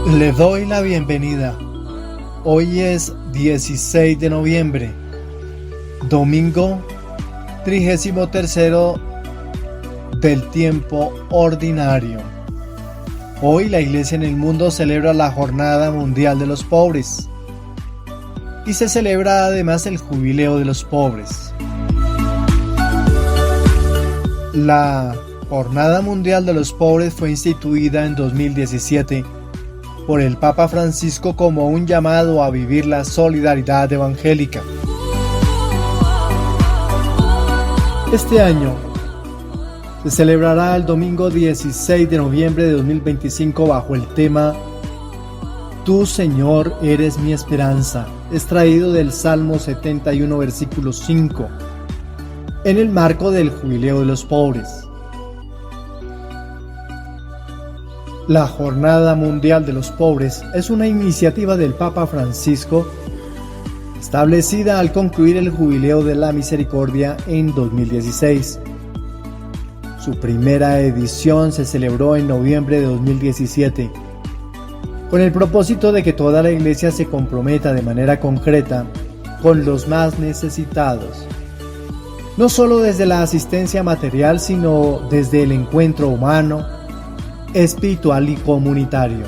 Le doy la bienvenida. Hoy es 16 de noviembre, domingo 33 del tiempo ordinario. Hoy la Iglesia en el mundo celebra la Jornada Mundial de los Pobres y se celebra además el Jubileo de los Pobres. La Jornada Mundial de los Pobres fue instituida en 2017 por el Papa Francisco como un llamado a vivir la solidaridad evangélica. Este año se celebrará el domingo 16 de noviembre de 2025 bajo el tema Tú, Señor, eres mi esperanza, extraído del Salmo 71, versículo 5, en el marco del Jubileo de los Pobres. La Jornada Mundial de los Pobres es una iniciativa del Papa Francisco establecida al concluir el Jubileo de la Misericordia en 2016. Su primera edición se celebró en noviembre de 2017, con el propósito de que toda la Iglesia se comprometa de manera concreta con los más necesitados, no solo desde la asistencia material, sino desde el encuentro humano, espiritual y comunitario.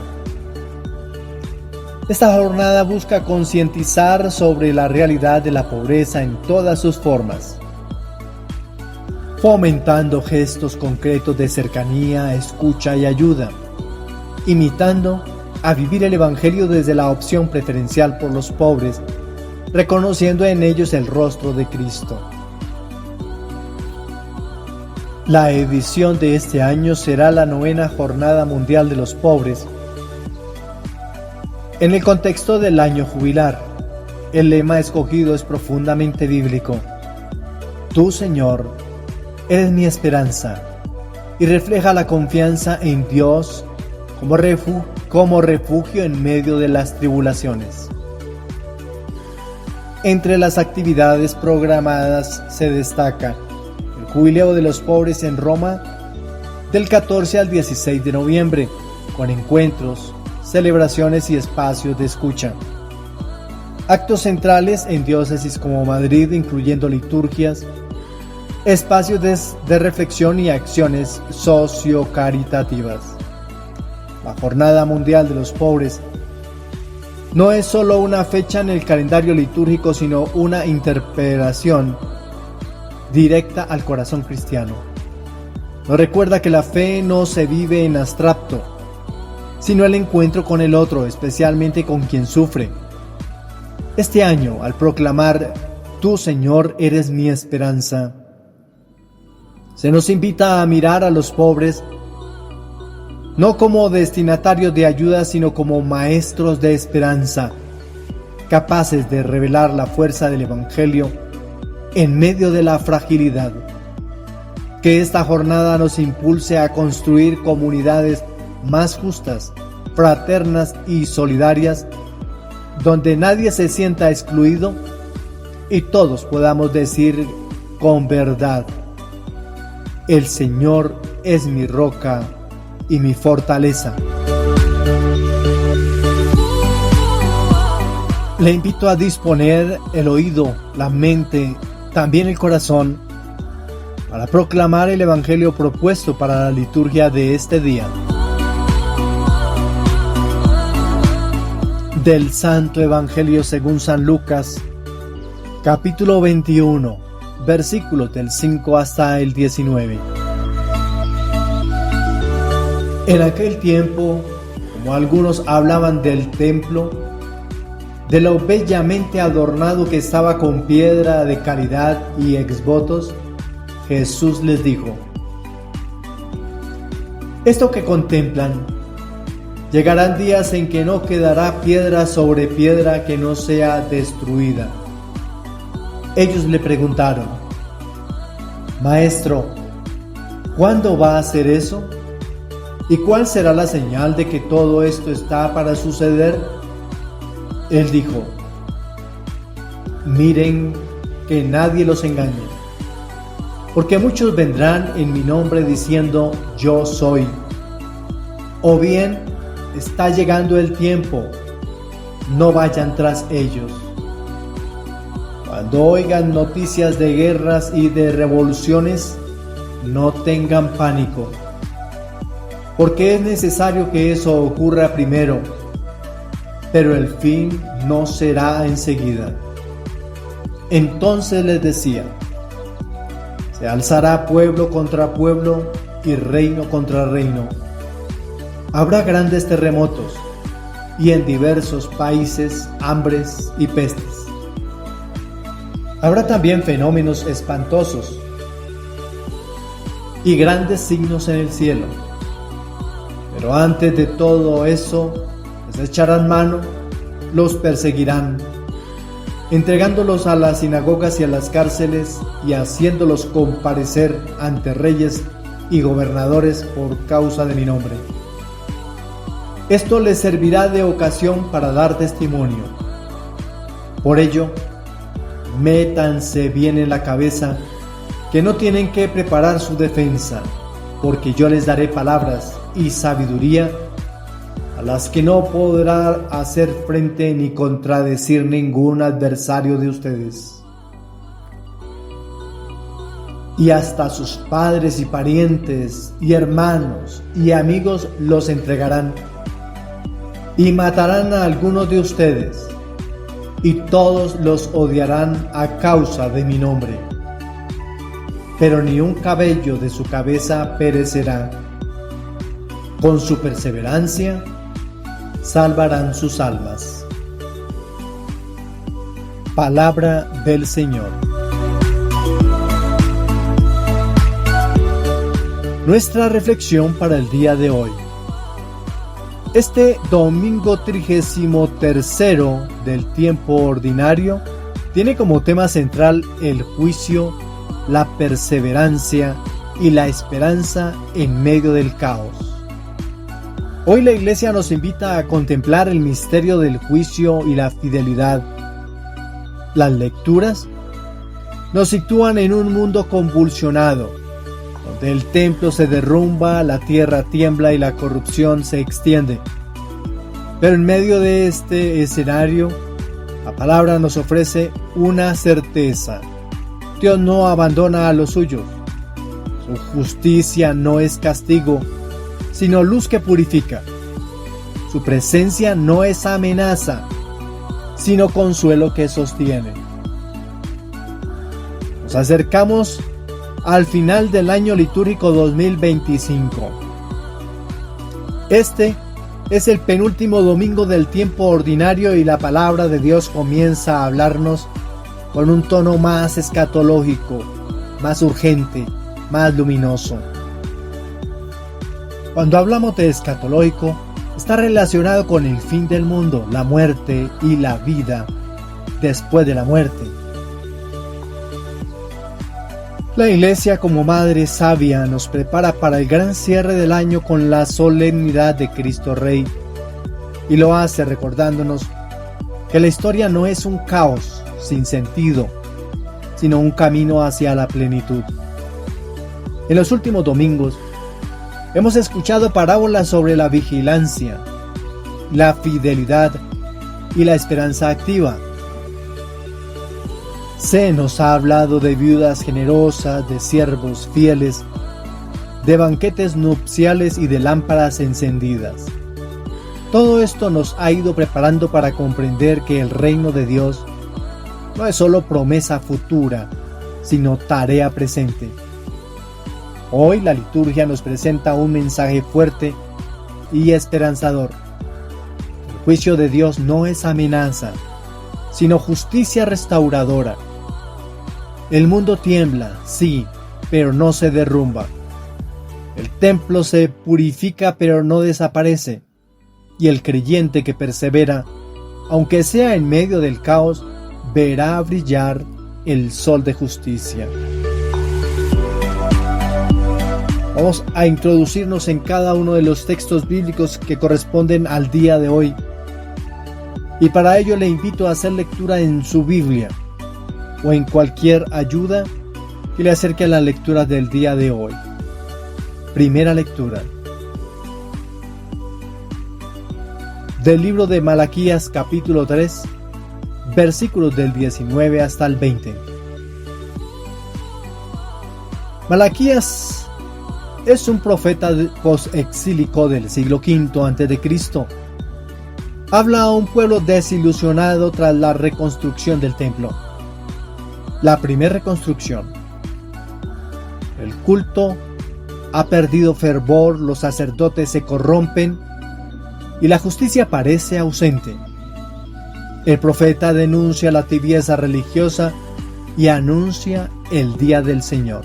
Esta jornada busca concientizar sobre la realidad de la pobreza en todas sus formas, fomentando gestos concretos de cercanía, escucha y ayuda, imitando a vivir el Evangelio desde la opción preferencial por los pobres, reconociendo en ellos el rostro de Cristo. La edición de este año será la 9ª Jornada Mundial de los Pobres. En el contexto del año jubilar, el lema escogido es profundamente bíblico. Tú, Señor, eres mi esperanza, y refleja la confianza en Dios como refugio en medio de las tribulaciones. Entre las actividades programadas se destaca Jubileo de los Pobres en Roma del 14 al 16 de noviembre, con encuentros, celebraciones y espacios de escucha. Actos centrales en diócesis como Madrid, incluyendo liturgias, espacios de reflexión y acciones socio-caritativas. La Jornada Mundial de los Pobres no es solo una fecha en el calendario litúrgico, sino una interpelación directa al corazón cristiano. Nos recuerda que la fe no se vive en abstracto, sino el encuentro con el otro, especialmente con quien sufre. Este año, al proclamar Tú, Señor, eres mi esperanza, se nos invita a mirar a los pobres no como destinatarios de ayuda, sino como maestros de esperanza, capaces de revelar la fuerza del Evangelio en medio de la fragilidad. Que esta jornada nos impulse a construir comunidades más justas, fraternas y solidarias, donde nadie se sienta excluido y todos podamos decir con verdad: el Señor es mi roca y mi fortaleza. Le invito a disponer el oído, la mente, también el corazón, para proclamar el Evangelio propuesto para la liturgia de este día. Del Santo Evangelio según San Lucas, capítulo 21, versículos del 5 hasta el 19. En aquel tiempo, como algunos hablaban del templo, de lo bellamente adornado que estaba con piedra de calidad y exvotos, Jesús les dijo: esto que contemplan, llegarán días en que no quedará piedra sobre piedra que no sea destruida. Ellos le preguntaron: Maestro, ¿cuándo va a ser eso? ¿Y cuál será la señal de que todo esto está para suceder? Él dijo: miren que nadie los engañe, porque muchos vendrán en mi nombre diciendo yo soy, o bien está llegando el tiempo, no vayan tras ellos. Cuando oigan noticias de guerras y de revoluciones, no tengan pánico, porque es necesario que eso ocurra primero, pero el fin no será enseguida. Entonces les decía, se alzará pueblo contra pueblo y reino contra reino. Habrá grandes terremotos y en diversos países hambres y pestes. Habrá también fenómenos espantosos y grandes signos en el cielo. Pero antes de todo eso, les echarán mano, los perseguirán, entregándolos a las sinagogas y a las cárceles y haciéndolos comparecer ante reyes y gobernadores por causa de mi nombre. Esto les servirá de ocasión para dar testimonio. Por ello, métanse bien en la cabeza que no tienen que preparar su defensa, porque yo les daré palabras y sabiduría a las que no podrá hacer frente ni contradecir ningún adversario de ustedes. Y hasta sus padres y parientes y hermanos y amigos los entregarán, y matarán a algunos de ustedes, y todos los odiarán a causa de mi nombre. Pero ni un cabello de su cabeza perecerá. Con su perseverancia salvarán sus almas. Palabra del Señor. Nuestra reflexión para el día de hoy. Este domingo 33º del tiempo ordinario tiene como tema central el juicio, la perseverancia y la esperanza en medio del caos. Hoy la Iglesia nos invita a contemplar el misterio del juicio y la fidelidad. Las lecturas nos sitúan en un mundo convulsionado, donde el templo se derrumba, la tierra tiembla y la corrupción se extiende. Pero en medio de este escenario, la palabra nos ofrece una certeza. Dios no abandona a los suyos. Su justicia no es castigo, sino luz que purifica. Su presencia no es amenaza, sino consuelo que sostiene. Nos acercamos al final del año litúrgico 2025. Este es el penúltimo domingo del tiempo ordinario y la palabra de Dios comienza a hablarnos con un tono más escatológico, más urgente, más luminoso. Cuando hablamos de escatológico, está relacionado con el fin del mundo, la muerte y la vida después de la muerte. La Iglesia, como madre sabia, nos prepara para el gran cierre del año con la solemnidad de Cristo Rey, y lo hace recordándonos que la historia no es un caos sin sentido, sino un camino hacia la plenitud. En los últimos domingos hemos escuchado parábolas sobre la vigilancia, la fidelidad y la esperanza activa. Se nos ha hablado de viudas generosas, de siervos fieles, de banquetes nupciales y de lámparas encendidas. Todo esto nos ha ido preparando para comprender que el reino de Dios no es solo promesa futura, sino tarea presente. Hoy la liturgia nos presenta un mensaje fuerte y esperanzador. El juicio de Dios no es amenaza, sino justicia restauradora. El mundo tiembla, sí, pero no se derrumba. El templo se purifica, pero no desaparece. Y el creyente que persevera, aunque sea en medio del caos, verá brillar el sol de justicia. Vamos a introducirnos en cada uno de los textos bíblicos que corresponden al día de hoy. Y para ello le invito a hacer lectura en su Biblia o en cualquier ayuda que le acerque a la lectura del día de hoy. Primera lectura. del libro de Malaquías capítulo 3, versículos del 19 hasta el 20. Malaquías es un profeta post-exílico del siglo V a.C. Habla a un pueblo desilusionado tras la reconstrucción del templo. La primera reconstrucción. El culto ha perdido fervor, los sacerdotes se corrompen y la justicia parece ausente. El profeta denuncia la tibieza religiosa y anuncia el día del Señor.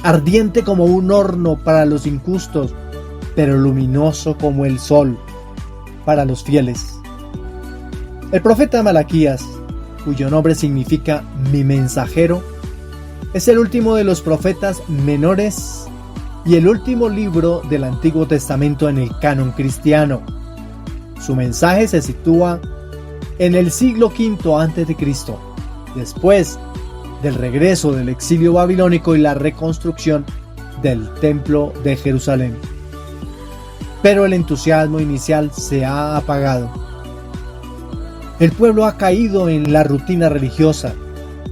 Ardiente como un horno para los injustos, pero luminoso como el sol para los fieles. El profeta Malaquías, cuyo nombre significa mi mensajero, es el último de los profetas menores y el último libro del Antiguo Testamento en el canon cristiano. Su mensaje se sitúa en el siglo V a.C., después del regreso del exilio babilónico y la reconstrucción del Templo de Jerusalén. Pero el entusiasmo inicial se ha apagado. El pueblo ha caído en la rutina religiosa,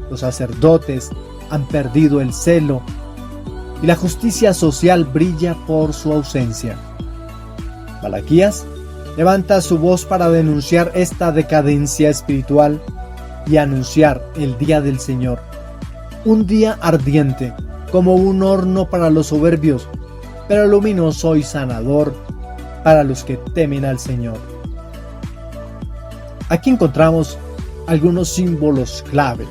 los sacerdotes han perdido el celo y la justicia social brilla por su ausencia. Malaquías levanta su voz para denunciar esta decadencia espiritual y anunciar el día del Señor, un día ardiente como un horno para los soberbios, pero luminoso y sanador para los que temen al Señor. Aquí encontramos algunos símbolos clave.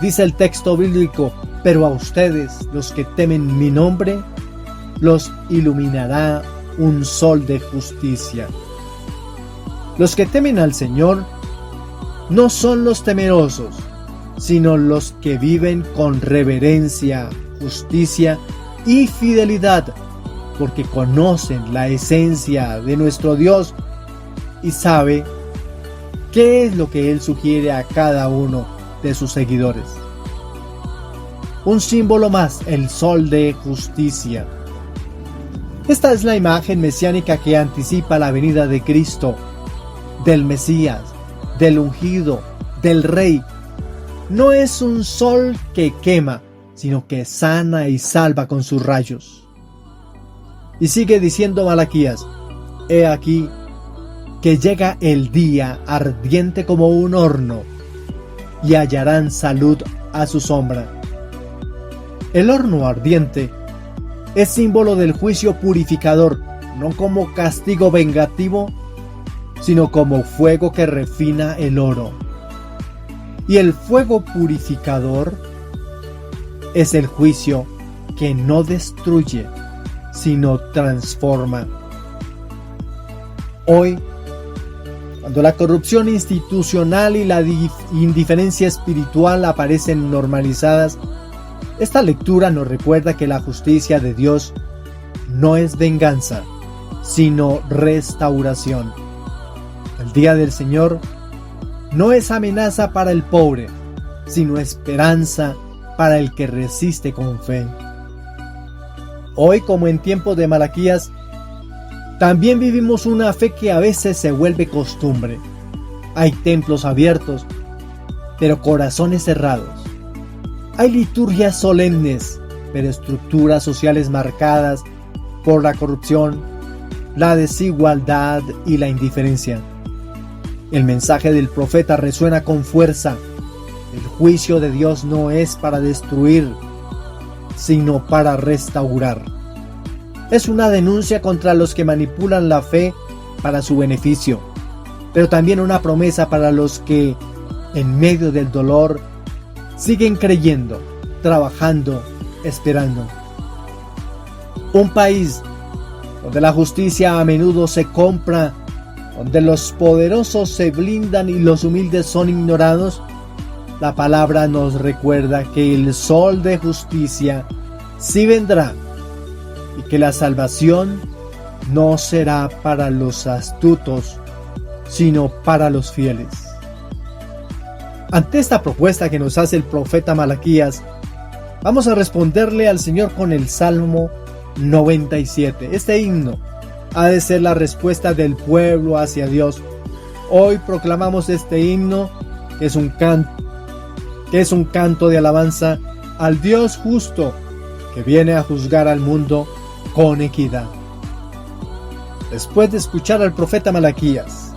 Dice el texto bíblico: pero a ustedes, los que temen mi nombre, los iluminará un sol de justicia. Los que temen al Señor no son los temerosos, sino los que viven con reverencia, justicia y fidelidad, porque conocen la esencia de nuestro Dios y sabe qué es lo que Él sugiere a cada uno de sus seguidores. Un símbolo más, el sol de justicia. Esta es la imagen mesiánica que anticipa la venida de Cristo, del Mesías, del ungido, del Rey. No es un sol que quema, sino que sana y salva con sus rayos. Y sigue diciendo Malaquías: he aquí que llega el día ardiente como un horno, y hallarán salud a su sombra. El horno ardiente es símbolo del juicio purificador, no como castigo vengativo, sino como fuego que refina el oro. Y el fuego purificador es el juicio que no destruye, sino transforma. Hoy, cuando la corrupción institucional y la indiferencia espiritual aparecen normalizadas, esta lectura nos recuerda que la justicia de Dios no es venganza, sino restauración. El día del Señor no es amenaza para el pobre, sino esperanza para el que resiste con fe. Hoy, como en tiempos de Malaquías, también vivimos una fe que a veces se vuelve costumbre. Hay templos abiertos, pero corazones cerrados. Hay liturgias solemnes, pero estructuras sociales marcadas por la corrupción, la desigualdad y la indiferencia. El mensaje del profeta resuena con fuerza. El juicio de Dios no es para destruir, sino para restaurar. Es una denuncia contra los que manipulan la fe para su beneficio, pero también una promesa para los que, en medio del dolor, siguen creyendo, trabajando, esperando. Un país donde la justicia a menudo se compra, donde los poderosos se blindan y los humildes son ignorados, la palabra nos recuerda que el sol de justicia sí vendrá y que la salvación no será para los astutos, sino para los fieles. Ante esta propuesta que nos hace el profeta Malaquías, vamos a responderle al Señor con el Salmo 97, este himno ha de ser la respuesta del pueblo hacia Dios. Hoy proclamamos este himno, que es un canto de alabanza al Dios justo, que viene a juzgar al mundo con equidad. Después de escuchar al profeta Malaquías,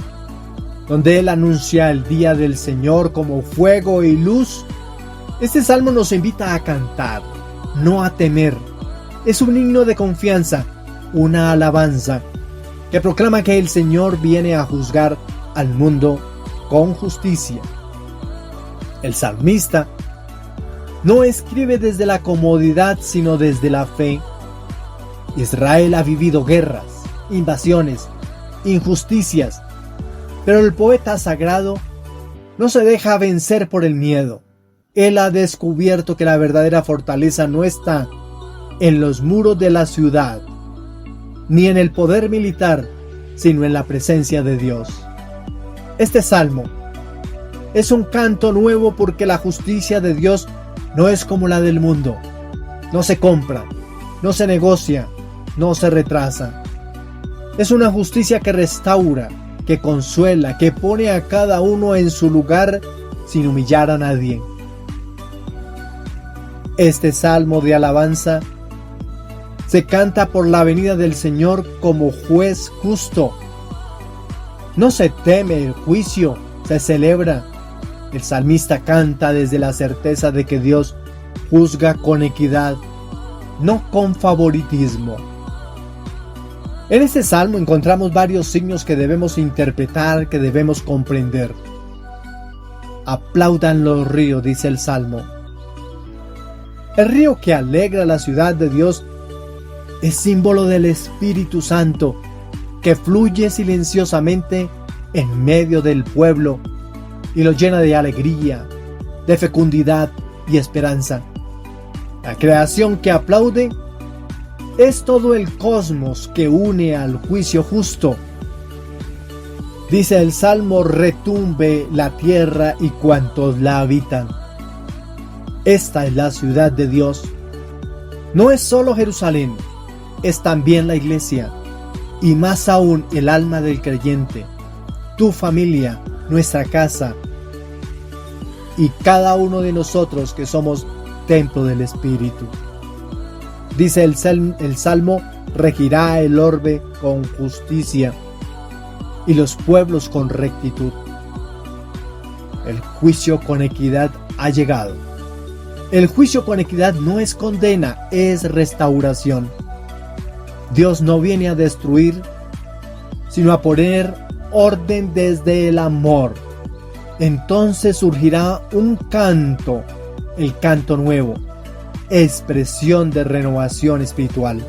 donde él anuncia el día del Señor como fuego y luz, este salmo nos invita a cantar, no a temer. Es un himno de confianza, una alabanza, que proclama que el Señor viene a juzgar al mundo con justicia. El salmista no escribe desde la comodidad, sino desde la fe. Israel ha vivido guerras, invasiones, injusticias, pero el poeta sagrado no se deja vencer por el miedo. Él ha descubierto que la verdadera fortaleza no está en los muros de la ciudad, ni en el poder militar, sino en la presencia de Dios. Este salmo es un canto nuevo porque la justicia de Dios no es como la del mundo. No se compra, no se negocia, no se retrasa. Es una justicia que restaura, que consuela, que pone a cada uno en su lugar sin humillar a nadie. Este salmo de alabanza se canta por la venida del Señor como juez justo. No se teme el juicio, se celebra. El salmista canta desde la certeza de que Dios juzga con equidad, no con favoritismo. En este salmo encontramos varios signos que debemos interpretar, que debemos comprender. Aplaudan los ríos, dice el salmo. El río que alegra la ciudad de Dios es símbolo del Espíritu Santo, que fluye silenciosamente en medio del pueblo y lo llena de alegría, de fecundidad y esperanza. La creación que aplaude es todo el cosmos que une al juicio justo. Dice el Salmo: retumbe la tierra y cuantos la habitan. Esta es la ciudad de Dios. No es solo Jerusalén, es también la iglesia, y más aún el alma del creyente, tu familia, nuestra casa, y cada uno de nosotros que somos templo del Espíritu. Dice el Salmo: regirá el orbe con justicia y los pueblos con rectitud. El juicio con equidad ha llegado. El juicio con equidad no es condena, es restauración. Dios no viene a destruir, sino a poner orden desde el amor. Entonces surgirá un canto, el canto nuevo, expresión de renovación espiritual.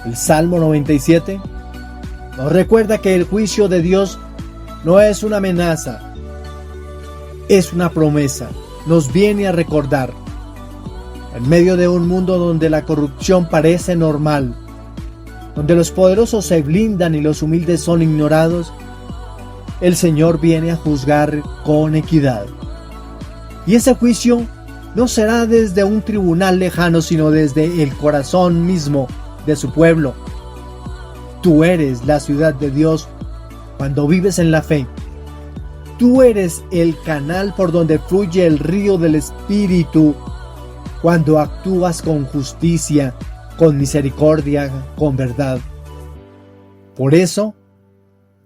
El Salmo 97 nos recuerda que el juicio de Dios no es una amenaza, es una promesa. Nos viene a recordar, en medio de un mundo donde la corrupción parece normal, donde los poderosos se blindan y los humildes son ignorados, el Señor viene a juzgar con equidad. Y ese juicio no será desde un tribunal lejano, sino desde el corazón mismo de su pueblo. Tú eres la ciudad de Dios cuando vives en la fe. Tú eres el canal por donde fluye el río del Espíritu cuando actúas con justicia, con misericordia, con verdad. Por eso,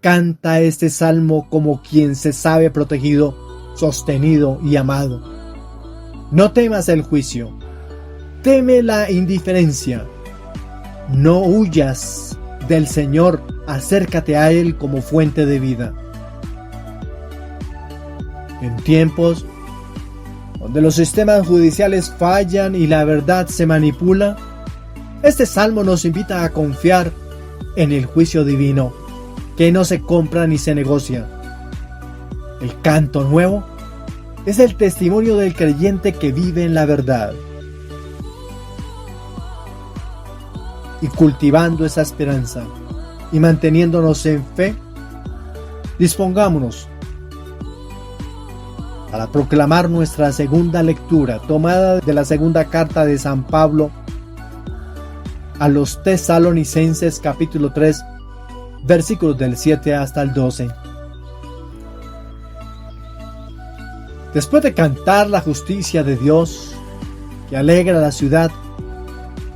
canta este salmo como quien se sabe protegido, sostenido y amado. No temas el juicio, teme la indiferencia. No huyas del Señor, acércate a Él como fuente de vida. En tiempos donde los sistemas judiciales fallan y la verdad se manipula, este salmo nos invita a confiar en el juicio divino, que no se compra ni se negocia. El canto nuevo es el testimonio del creyente que vive en la verdad. Y cultivando esa esperanza y manteniéndonos en fe, dispongámonos para proclamar nuestra segunda lectura, tomada de la segunda carta de San Pablo a los Tesalonicenses capítulo 3, versículos del 7 hasta el 12. Después de cantar la justicia de Dios, que alegra la ciudad,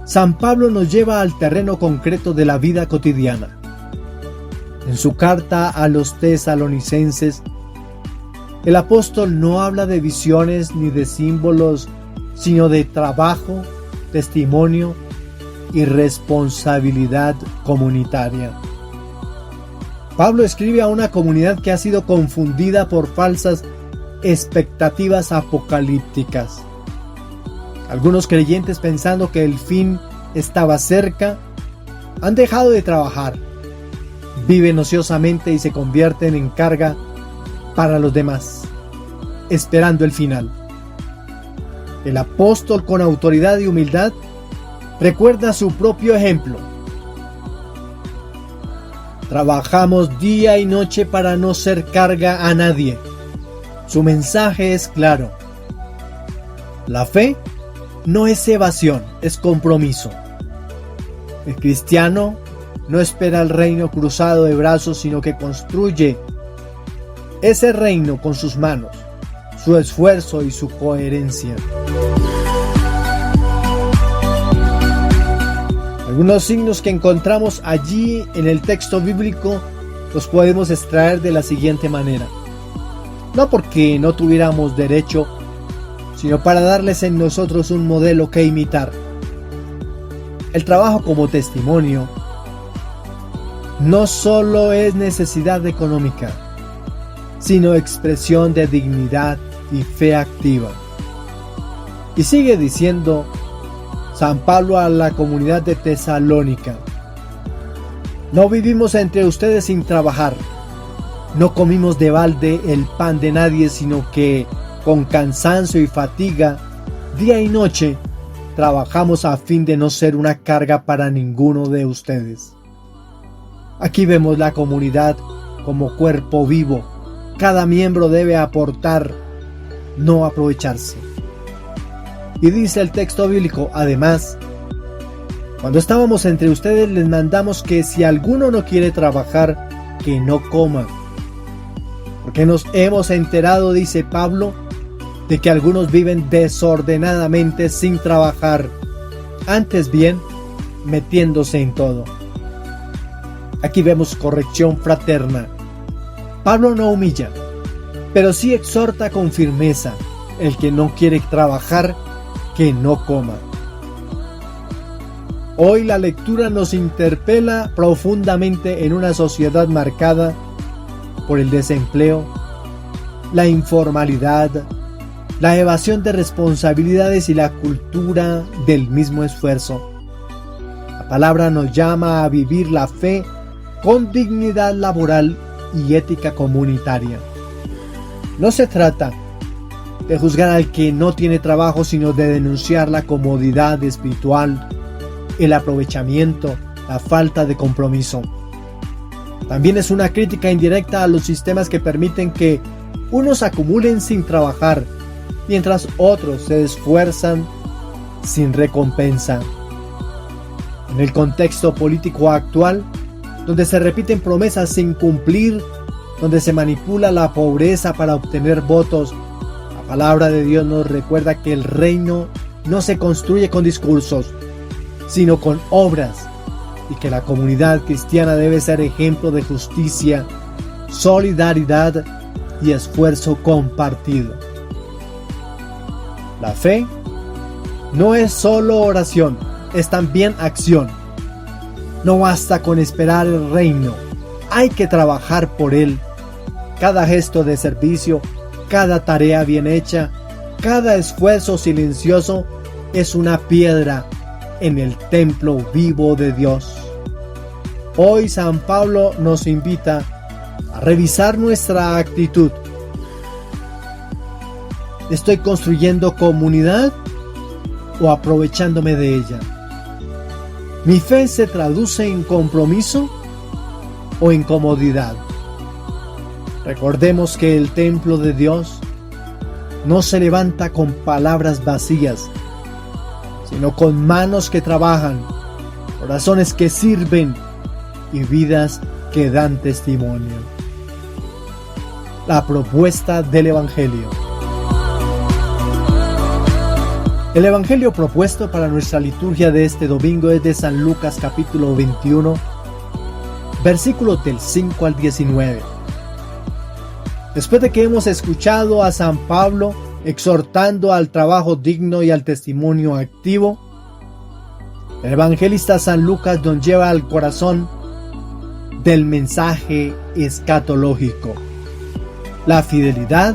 San Pablo nos lleva al terreno concreto de la vida cotidiana. En su carta a los Tesalonicenses, el apóstol no habla de visiones ni de símbolos, sino de trabajo, testimonio y responsabilidad comunitaria. Pablo escribe a una comunidad que ha sido confundida por falsas expectativas apocalípticas. Algunos creyentes, pensando que el fin estaba cerca, han dejado de trabajar, viven ociosamente y se convierten en carga para los demás, esperando el final. El apóstol, con autoridad y humildad, recuerda su propio ejemplo. Trabajamos día y noche para no ser carga a nadie. Su mensaje es claro. La fe no es evasión, es compromiso. El cristiano no espera el reino cruzado de brazos, sino que construye ese reino con sus manos, su esfuerzo y su coherencia. Algunos signos que encontramos allí en el texto bíblico los podemos extraer de la siguiente manera. No porque no tuviéramos derecho, sino para darles en nosotros un modelo que imitar. El trabajo como testimonio no solo es necesidad económica, sino expresión de dignidad y fe activa. Y sigue diciendo San Pablo a la comunidad de Tesalónica: no vivimos entre ustedes sin trabajar, no comimos de balde el pan de nadie, sino que con cansancio y fatiga, día y noche, trabajamos a fin de no ser una carga para ninguno de ustedes. Aquí vemos la comunidad como cuerpo vivo. Cada miembro debe aportar, no aprovecharse. Y dice el texto bíblico, además, cuando estábamos entre ustedes les mandamos que si alguno no quiere trabajar, que no coma. Porque nos hemos enterado, dice Pablo, de que algunos viven desordenadamente sin trabajar, antes bien metiéndose en todo. Aquí vemos corrección fraterna. Pablo no humilla, pero sí exhorta con firmeza: el que no quiere trabajar, que no coma. Hoy la lectura nos interpela profundamente en una sociedad marcada por el desempleo, la informalidad, la evasión de responsabilidades y la cultura del mismo esfuerzo. La palabra nos llama a vivir la fe con dignidad laboral y ética comunitaria. No se trata de juzgar al que no tiene trabajo, sino de denunciar la comodidad espiritual, el aprovechamiento, la falta de compromiso. También es una crítica indirecta a los sistemas que permiten que unos acumulen sin trabajar, mientras otros se esfuerzan sin recompensa. En el contexto político actual, donde se repiten promesas sin cumplir, donde se manipula la pobreza para obtener votos, la palabra de Dios nos recuerda que el reino no se construye con discursos, sino con obras, y que la comunidad cristiana debe ser ejemplo de justicia, solidaridad y esfuerzo compartido. La fe no es solo oración, es también acción. No basta con esperar el reino, hay que trabajar por él. Cada gesto de servicio, cada tarea bien hecha, cada esfuerzo silencioso es una piedra en el templo vivo de Dios. Hoy San Pablo nos invita a revisar nuestra actitud. ¿Estoy construyendo comunidad o aprovechándome de ella? ¿Mi fe se traduce en compromiso o en comodidad? Recordemos que el templo de Dios no se levanta con palabras vacías, sino con manos que trabajan, corazones que sirven y vidas que dan testimonio. La propuesta del Evangelio. El Evangelio propuesto para nuestra liturgia de este domingo es de San Lucas capítulo 21, versículos del 5 al 19. Después de que hemos escuchado a San Pablo exhortando al trabajo digno y al testimonio activo, el evangelista San Lucas nos lleva al corazón del mensaje escatológico, la fidelidad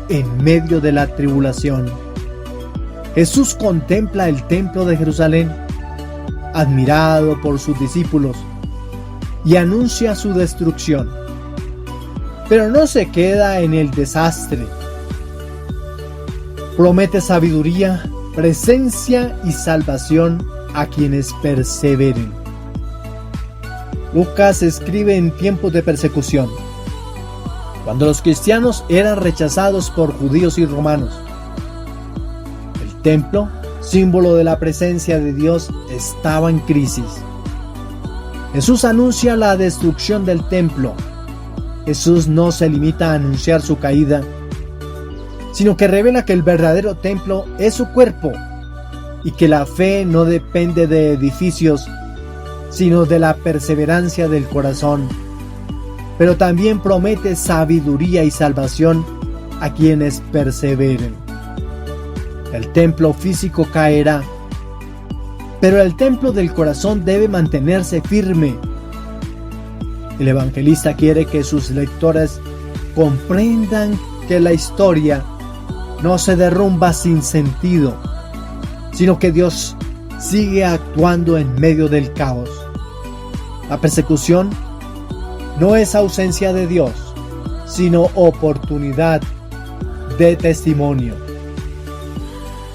en medio de la tribulación. Jesús contempla el templo de Jerusalén, admirado por sus discípulos, y anuncia su destrucción. Pero no se queda en el desastre. Promete sabiduría, presencia y salvación a quienes perseveren. Lucas escribe en tiempos de persecución, cuando los cristianos eran rechazados por judíos y romanos. El templo, símbolo de la presencia de Dios, estaba en crisis. Jesús anuncia la destrucción del templo. Jesús no se limita a anunciar su caída, sino que revela que el verdadero templo es su cuerpo y que la fe no depende de edificios, sino de la perseverancia del corazón. Pero también promete sabiduría y salvación a quienes perseveren. El templo físico caerá, pero el templo del corazón debe mantenerse firme. El evangelista quiere que sus lectores comprendan que la historia no se derrumba sin sentido, sino que Dios sigue actuando en medio del caos. La persecución no es ausencia de Dios, sino oportunidad de testimonio.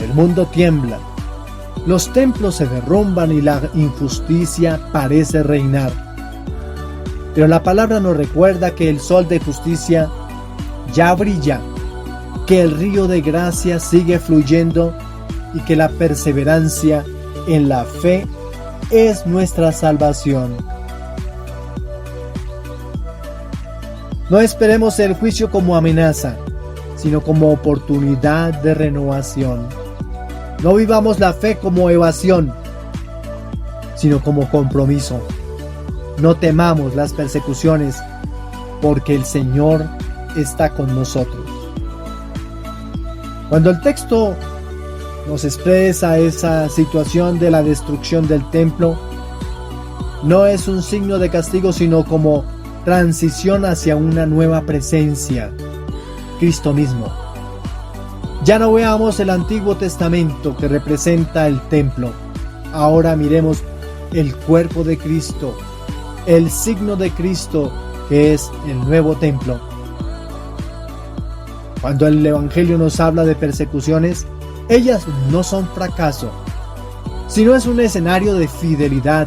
El mundo tiembla, los templos se derrumban y la injusticia parece reinar. Pero la palabra nos recuerda que el sol de justicia ya brilla, que el río de gracia sigue fluyendo y que la perseverancia en la fe es nuestra salvación. No esperemos el juicio como amenaza, sino como oportunidad de renovación. No vivamos la fe como evasión, sino como compromiso. No temamos las persecuciones, porque el Señor está con nosotros. Cuando el texto nos expresa esa situación de la destrucción del templo, no es un signo de castigo, sino como transición hacia una nueva presencia, Cristo mismo. Ya no veamos el Antiguo Testamento que representa el templo. Ahora miremos el cuerpo de Cristo, el signo de Cristo que es el nuevo templo. Cuando el Evangelio nos habla de persecuciones, ellas no son fracaso, sino es un escenario de fidelidad.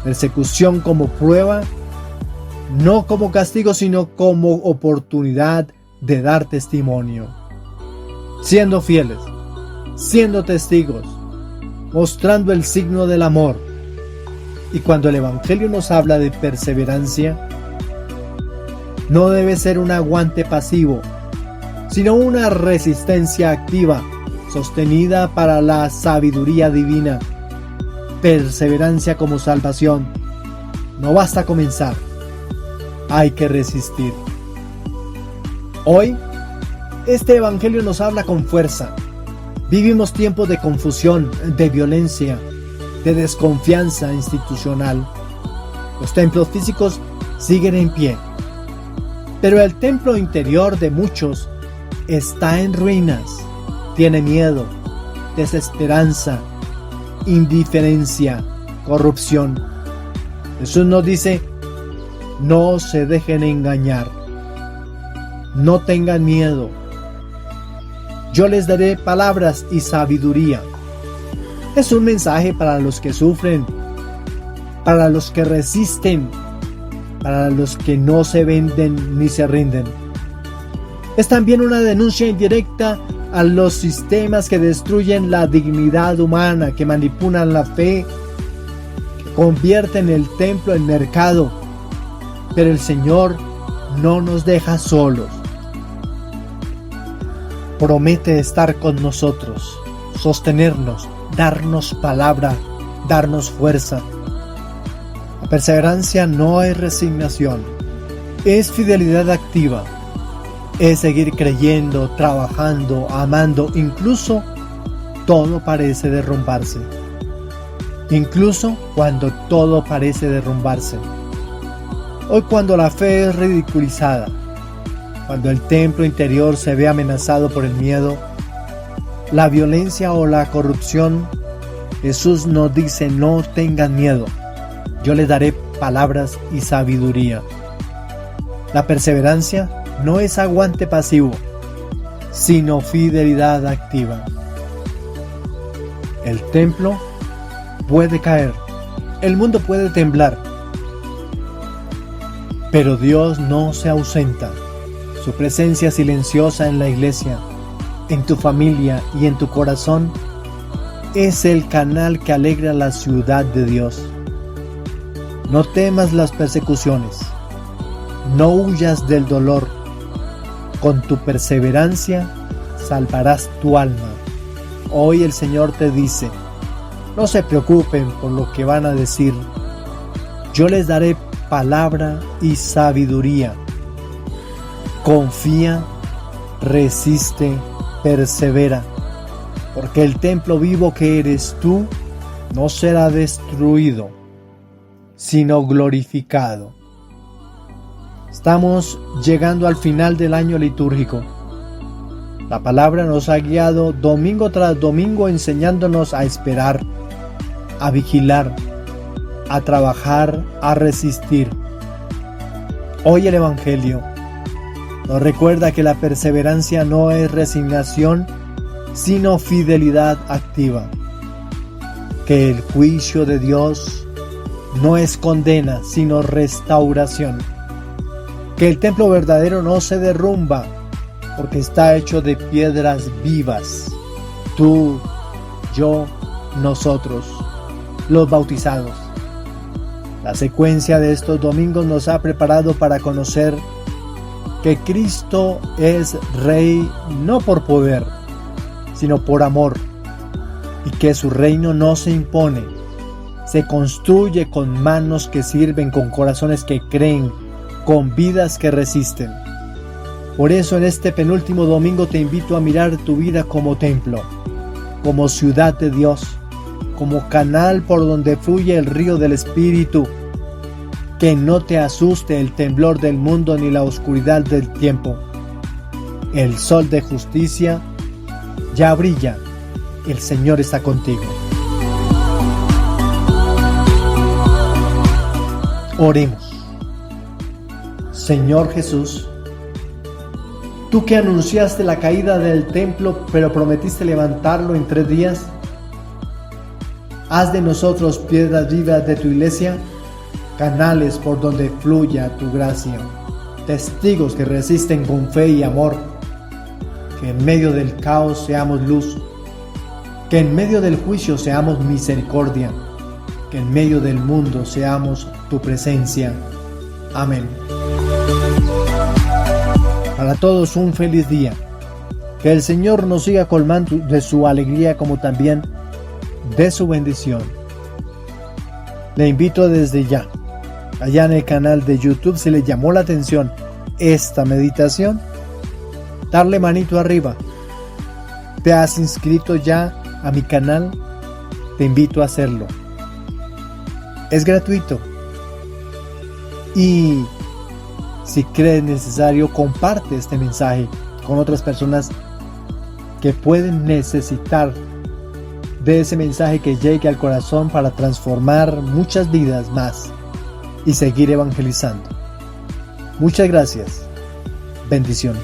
Persecución como prueba, no como castigo, sino como oportunidad de dar testimonio. Siendo fieles, siendo testigos, mostrando el signo del amor. Y cuando el Evangelio nos habla de perseverancia, no debe ser un aguante pasivo, sino una resistencia activa, sostenida para la sabiduría divina. Perseverancia como salvación. No basta comenzar, hay que resistir. Hoy, este Evangelio nos habla con fuerza. Vivimos tiempos de confusión, de violencia, de desconfianza institucional. Los templos físicos siguen en pie, pero el templo interior de muchos está en ruinas. Tiene miedo, desesperanza, indiferencia, corrupción. Jesús nos dice: no se dejen engañar, no tengan miedo. Yo les daré palabras y sabiduría. Es un mensaje para los que sufren, para los que resisten, para los que no se venden ni se rinden. Es también una denuncia indirecta a los sistemas que destruyen la dignidad humana, que manipulan la fe convierten el templo en mercado, pero el Señor no nos deja solos. Promete estar con nosotros, sostenernos, darnos palabra, darnos fuerza. La perseverancia no es resignación, es fidelidad activa, es seguir creyendo, trabajando, amando, incluso todo parece derrumbarse. Incluso cuando todo parece derrumbarse. Hoy, cuando la fe es ridiculizada, cuando el templo interior se ve amenazado por el miedo, la violencia o la corrupción, Jesús nos dice: no tengan miedo, yo les daré palabras y sabiduría. La perseverancia no es aguante pasivo, sino fidelidad activa. El templo puede caer, el mundo puede temblar, pero Dios no se ausenta. Su presencia silenciosa en la iglesia, en tu familia y en tu corazón es el canal que alegra la ciudad de Dios. No temas las persecuciones, no huyas del dolor. Con tu perseverancia salvarás tu alma. Hoy el Señor te dice: no se preocupen por lo que van a decir. Yo les daré palabra y sabiduría. Confía, resiste, persevera, porque el templo vivo que eres tú no será destruido, sino glorificado. Estamos llegando al final del año litúrgico. La palabra nos ha guiado domingo tras domingo, enseñándonos a esperar, a vigilar, a trabajar, a resistir. Hoy el Evangelio nos recuerda que la perseverancia no es resignación, sino fidelidad activa. Que el juicio de Dios no es condena, sino restauración. Que el templo verdadero no se derrumba, porque está hecho de piedras vivas. Tú, yo, nosotros, los bautizados. La secuencia de estos domingos nos ha preparado para conocer que Cristo es Rey no por poder, sino por amor, y que su reino no se impone, se construye con manos que sirven, con corazones que creen, con vidas que resisten. Por eso en este penúltimo domingo te invito a mirar tu vida como templo, como ciudad de Dios, como canal por donde fluye el río del Espíritu. Que no te asuste el temblor del mundo ni la oscuridad del tiempo. El sol de justicia ya brilla, el Señor está contigo. Oremos. Señor Jesús, tú que anunciaste la caída del templo, pero prometiste levantarlo en 3 días, haz de nosotros piedras vivas de tu iglesia, canales por donde fluya tu gracia, testigos que resisten con fe y amor. Que en medio del caos seamos luz, que en medio del juicio seamos misericordia, que en medio del mundo seamos tu presencia. Amén. Para todos un feliz día. Que el Señor nos siga colmando de su alegría, como también de su bendición. Le invito desde ya, allá en el canal de YouTube, si le llamó la atención esta meditación, darle manito arriba. ¿Te has inscrito ya a mi canal? Te invito a hacerlo. Es gratuito. Y si crees necesario, comparte este mensaje con otras personas que pueden necesitar de ese mensaje que llegue al corazón para transformar muchas vidas más y seguir evangelizando. Muchas gracias. Bendiciones.